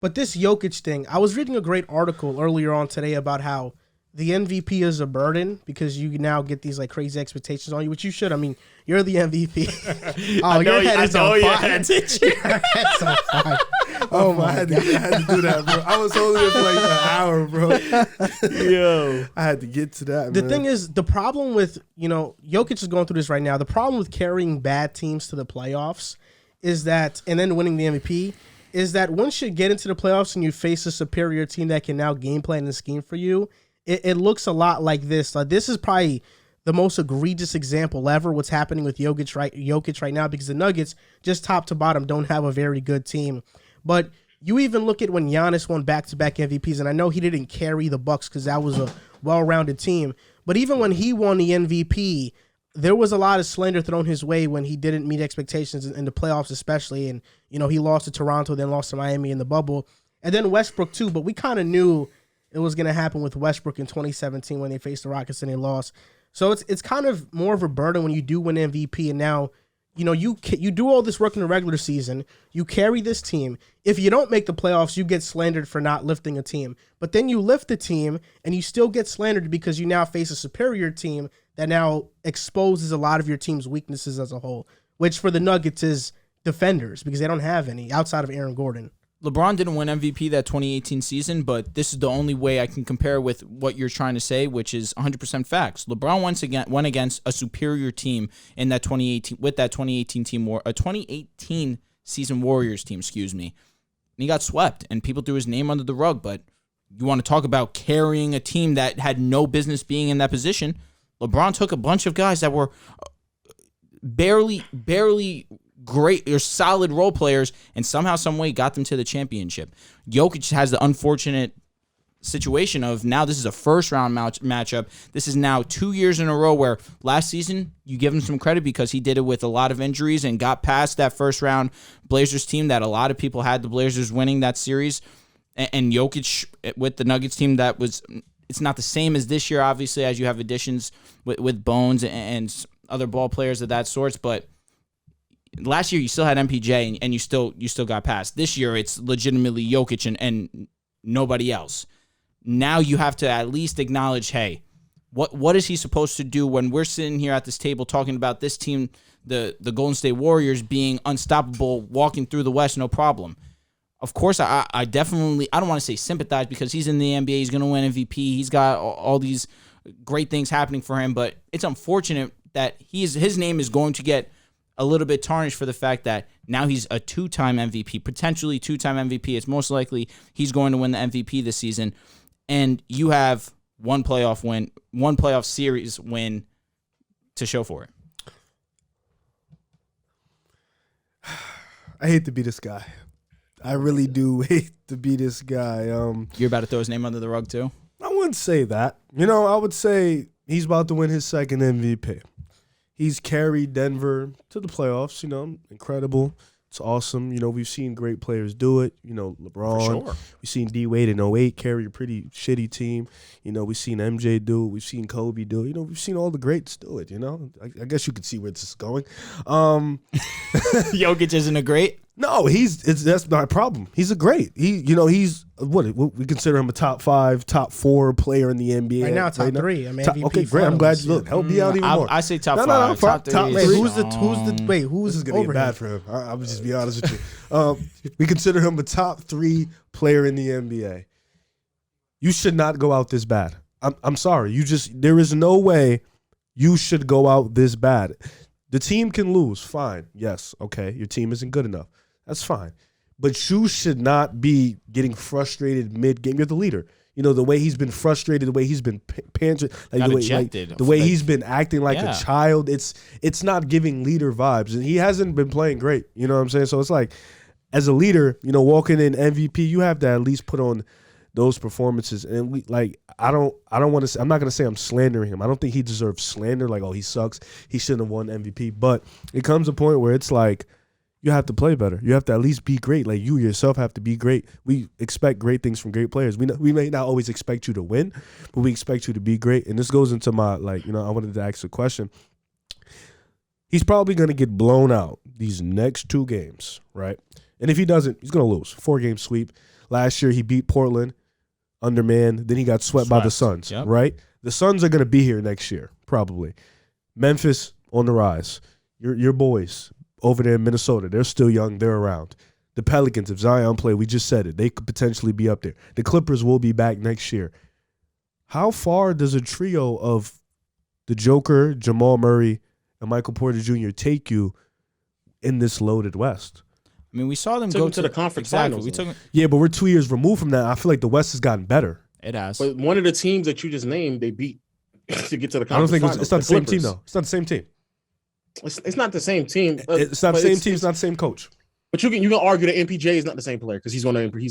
But this Jokic thing, I was reading a great article earlier on today about how the MVP is a burden because you now get these like crazy expectations on you, which you should. I mean, you're the MVP. Oh, your head is on fire. Your head's on fire. Oh my God. I had to do that, bro. I was holding it for like an hour, bro. Yo. I had to get to that, The thing is, the problem with, Jokic is going through this right now. The problem with carrying bad teams to the playoffs is that, and then winning the MVP, is that once you get into the playoffs and you face a superior team that can now game plan and scheme for you, it looks a lot like this. This is probably the most egregious example ever what's happening with Jokic right now, because the Nuggets, just top to bottom, don't have a very good team. But you even look at when Giannis won back-to-back MVPs, and I know he didn't carry the Bucks because that was a well-rounded team, but even when he won the MVP, there was a lot of slander thrown his way when he didn't meet expectations in the playoffs especially, and he lost to Toronto, then lost to Miami in the bubble, and then Westbrook too, but we kind of knew it was going to happen with Westbrook in 2017 when they faced the Rockets and they lost. So it's kind of more of a burden when you do win MVP, and now you do all this work in the regular season, you carry this team. If you don't make the playoffs, you get slandered for not lifting a team. But then you lift the team, and you still get slandered because you now face a superior team that now exposes a lot of your team's weaknesses as a whole, which for the Nuggets is defenders because they don't have any outside of Aaron Gordon. LeBron didn't win MVP that 2018 season, but this is the only way I can compare with what you're trying to say, which is 100% facts. LeBron once again went against a superior team in that 2018 with that 2018 team, a 2018 season Warriors team, and he got swept, and people threw his name under the rug. But you want to talk about carrying a team that had no business being in that position? LeBron took a bunch of guys that were barely great or solid role players and somehow, some way got them to the championship. Jokic has the unfortunate situation of now this is a first round matchup. This is now 2 years in a row where last season you give him some credit because he did it with a lot of injuries and got past that first round Blazers team that a lot of people had the Blazers winning that series. And Jokic with the Nuggets team it's not the same as this year, obviously, as you have additions with Bones and other ball players of that sort, but last year you still had MPJ and you still got past. This year it's legitimately Jokic and nobody else. Now you have to at least acknowledge, hey, what is he supposed to do when we're sitting here at this table talking about this team, the Golden State Warriors being unstoppable, walking through the West, no problem. Of course, I definitely, I don't want to say sympathize because he's in the NBA, he's going to win MVP, he's got all these great things happening for him, but it's unfortunate that his name is going to get a little bit tarnished for the fact that now he's a two-time MVP, potentially two-time MVP. It's most likely he's going to win the MVP this season. And you have one playoff series win to show for it. I hate to be this guy. I really do hate to be this guy. You're about to throw his name under the rug too? I wouldn't say that. I would say he's about to win his second MVP. He's carried Denver to the playoffs, incredible. It's awesome. We've seen great players do it. LeBron. For sure. We've seen D-Wade in 08 carry a pretty shitty team. We've seen MJ do it. We've seen Kobe do it. We've seen all the greats do it, I guess you could see where this is going. Jokic isn't a great? No, that's not a problem. He's a great. He's what we consider him a top 5, top 4 player in the NBA. Right now, top 3. I mean, MVP okay, great. I'm glad you look. Help me out even more. I say top 5. Top 3. Wait, who's this is gonna get bad for him? I'll just be honest with you. We consider him a top 3 player in the NBA. You should not go out this bad. I'm sorry. There is no way you should go out this bad. The team can lose. Fine. Yes. Okay. Your team isn't good enough. That's fine. But you should not be getting frustrated mid-game. You're the leader. The way he's been frustrated, the way he's been panting, the way he's been acting like a child, it's not giving leader vibes. And he hasn't been playing great. You know what I'm saying? So it's like, as a leader, walking in MVP, you have to at least put on those performances. And I don't want to say, I'm not going to say I'm slandering him. I don't think he deserves slander, like, oh, he sucks, he shouldn't have won MVP. But it comes a point where it's like, you have to play better. You have to at least be great. Like, you yourself have to be great. We expect great things from great players. We may not always expect you to win, but we expect you to be great. And this goes into my, I wanted to ask a question. He's probably going to get blown out these next 2 games, right? And if he doesn't, he's going to lose. 4-game sweep. Last year he beat Portland, undermanned. Then he got swept by the Suns, Yep. right? The Suns are going to be here next year, probably. Memphis on the rise. Your boys over there in Minnesota, they're still young. They're around. The Pelicans, if Zion play, we just said it, they could potentially be up there. The Clippers will be back next year. How far does a trio of the Joker, Jamal Murray, and Michael Porter Jr. take you in this loaded West? I mean, we saw them Took go them to the conference exactly. finals, We though. took Yeah, but we're 2 years removed from that. I feel like the West has gotten better. it has. But one of the teams that you just named, they beat to get to the conference I don't think finals. it's not the same team, Clippers. though. It's not the same team. It's not the same team. It's not the but same team. It's not the same coach. But you can argue that MPJ is not the same player because he's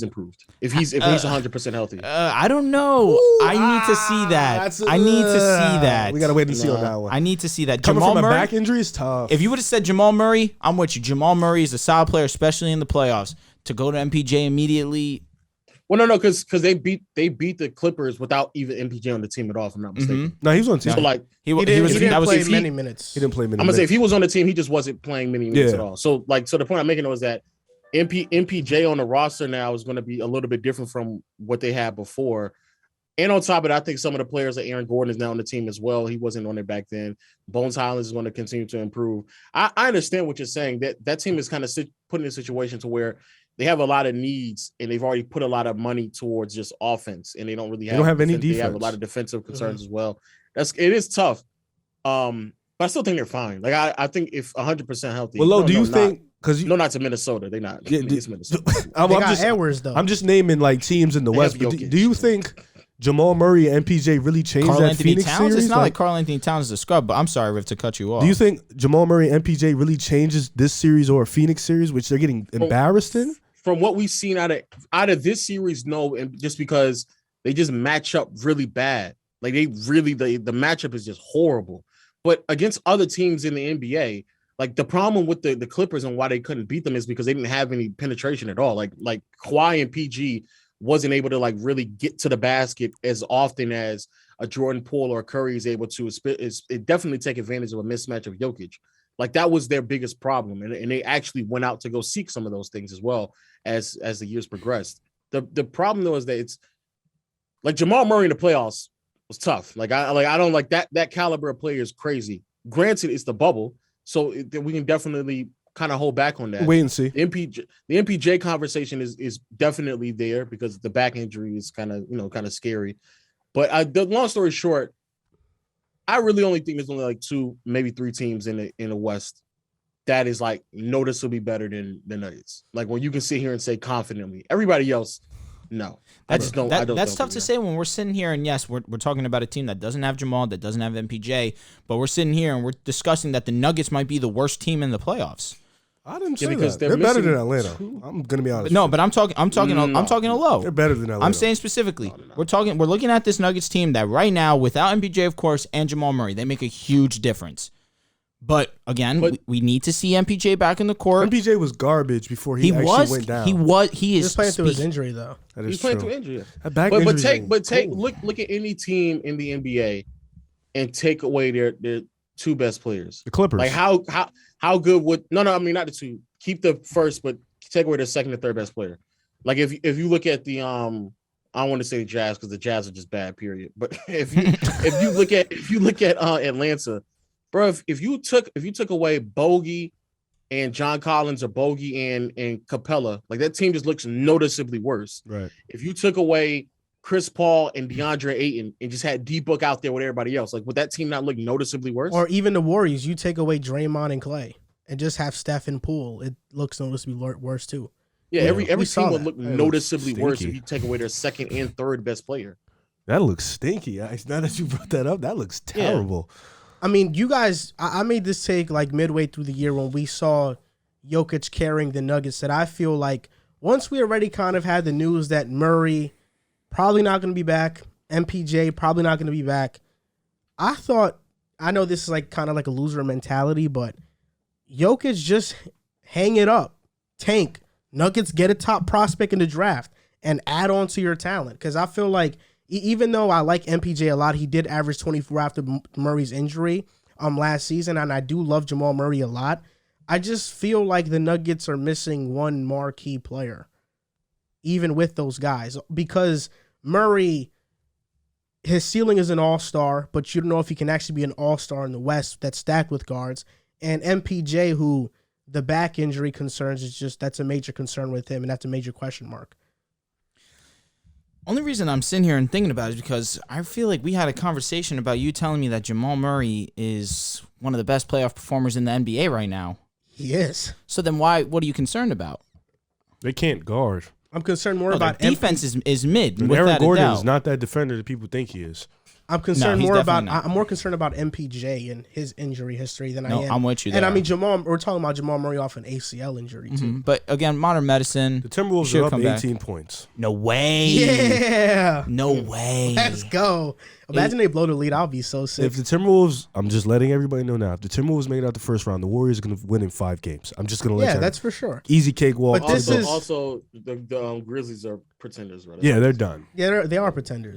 improved if he's 100% healthy. I don't know. I need to see that. I need to see that. We got to wait and see on that one. I need to see that. Coming Jamal from a Murray, back injury is tough. if you would have said Jamal Murray, I'm with you. Jamal Murray is a solid player, especially in the playoffs. To go to MPJ immediately, Well, no, because they beat the Clippers without even MPJ on the team at all. If I'm not mistaken. No, he was on the team. So like, he He didn't, was. he didn't That was play if he- many minutes. He didn't play many I'm gonna say if minutes. he was on the team, he just wasn't playing many minutes Yeah. at all. So the point I'm making was that MPJ on the roster now is going to be a little bit different from what they had before. And on top of it, I think some of the players like Aaron Gordon is now on the team as well. He wasn't on it back then. Bones Highlands is going to continue to improve. I understand what you're saying. That team is kind of put in a situation to where they have a lot of needs and they've already put a lot of money towards just offense, and they don't really have any They have a defense. lot of defensive concerns as well. It is tough. But I still think they're fine. Like I think if 100% healthy. Well, Lo, no, do you no, think? Because No, not to Minnesota. They're not. Yeah, It's Minnesota. I'm They got just Edwards though. I'm just naming like teams in the They West. have But Jokic. do you think Jamal Murray and MPJ really changed Karl that Anthony Phoenix Towns. series? It's not like Karl Anthony Towns is a scrub. But I'm sorry, Riv, to cut you off. Do you think Jamal Murray and MPJ really changes this series or a Phoenix series, which they're getting embarrassed in? From what we've seen out of this series, no, and just because they just match up really bad. Like the matchup is just horrible. But against other teams in the NBA, like the problem with the Clippers and why they couldn't beat them is because they didn't have any penetration at all. Like Kawhi and PG wasn't able to like really get to the basket as often as a Jordan Poole or Curry is able to. It definitely take advantage of a mismatch of Jokic. Like that was their biggest problem, and they actually went out to go seek some of those things as well as the years progressed. The problem though is that it's like Jamal Murray in the playoffs was tough. I don't like that caliber of player is crazy. Granted, it's the bubble, so we can definitely kind of hold back on that. Wait and see. The MPJ conversation is definitely there because the back injury is kind of scary. But the long story short, I really only think there's only like 2, maybe 3 teams in the West that is like noticeably better than the Nuggets. Like when you can sit here and say confidently, everybody else, no. I just don't. That's tough to say when we're sitting here, and yes, we're talking about a team that doesn't have Jamal, that doesn't have MPJ, but we're sitting here and we're discussing that the Nuggets might be the worst team in the playoffs. I didn't say because that. They're better than Atlanta. I'm gonna be honest. No, but I'm talking a low. They're better than Atlanta. I'm saying specifically, we're looking at this Nuggets team that right now, without MPJ, of course, and Jamal Murray, they make a huge difference. But again, we need to see MPJ back in the court. MPJ was garbage before he actually went down. He is playing through his injury though. That He's is playing true. through injury. That back But injury look at any team in the NBA and take away their 2 best players. the Clippers. Like how good would I mean not the 2. Keep the first, but take away the second and third best player. Like if you look at the I don't want to say the Jazz because the Jazz are just bad, period. But if you look at Atlanta, bro, if you took away Bogey and John Collins or Bogey and Capella, like that team just looks noticeably worse. Right. If you took away Chris Paul and DeAndre Ayton and just had D-Book out there with everybody else, like would that team not look noticeably worse? Or even the Warriors, you take away Draymond and Clay and just have Steph and Poole, it looks noticeably worse too. Yeah, every we saw team would that. look That looks noticeably worse if stinky. you take away their second and third best player. That looks stinky. Now that you brought that up, that looks terrible. I mean, you guys, I made this take like midway through the year when we saw Jokic carrying the Nuggets that I feel like once we already kind of had the news that Murray probably not going to be back, MPJ probably not going to be back, I thought, I know this is like kind of like a loser mentality, but Jokic just hang it up, tank, Nuggets get a top prospect in the draft and add on to your talent. Because I feel like even though I like MPJ a lot, he did average 24 after Murray's injury last season, and I do love Jamal Murray a lot. I just feel like the Nuggets are missing one marquee player. even with those guys, because Murray, his ceiling is an all-star, but you don't know if he can actually be an all-star in the West that's stacked with guards. And MPJ, who the back injury concerns, is just that's a major concern with him, and that's a major question mark. Only reason I'm sitting here and thinking about it is because I feel like we had a conversation about you telling me that Jamal Murray is one of the best playoff performers in the NBA right now. He is. So then what are you concerned about? They can't guard. I'm concerned more No, about their defense is mid. And Without Aaron Gordon a doubt. is not that defender that people think he is. I'm concerned he's more about. definitely not. I'm more concerned about MPJ and his injury history than I am. I'm with you And there. I mean Jamal. We're talking about Jamal Murray off an ACL injury too. Mhm. But again, modern medicine. The Timberwolves should are up come back. 18 points. No way. Yeah. No way. Let's go. Imagine they blow the lead. I'll be so sick. If the Timberwolves, I'm just letting everybody know now, if the Timberwolves make it out the first round, the Warriors are going to win in 5 games. I'm just going to let you know. That's for sure. Easy cakewalk. But this Also, is- also the Grizzlies are pretenders, right? Yeah, they're done. Yeah, they are pretenders.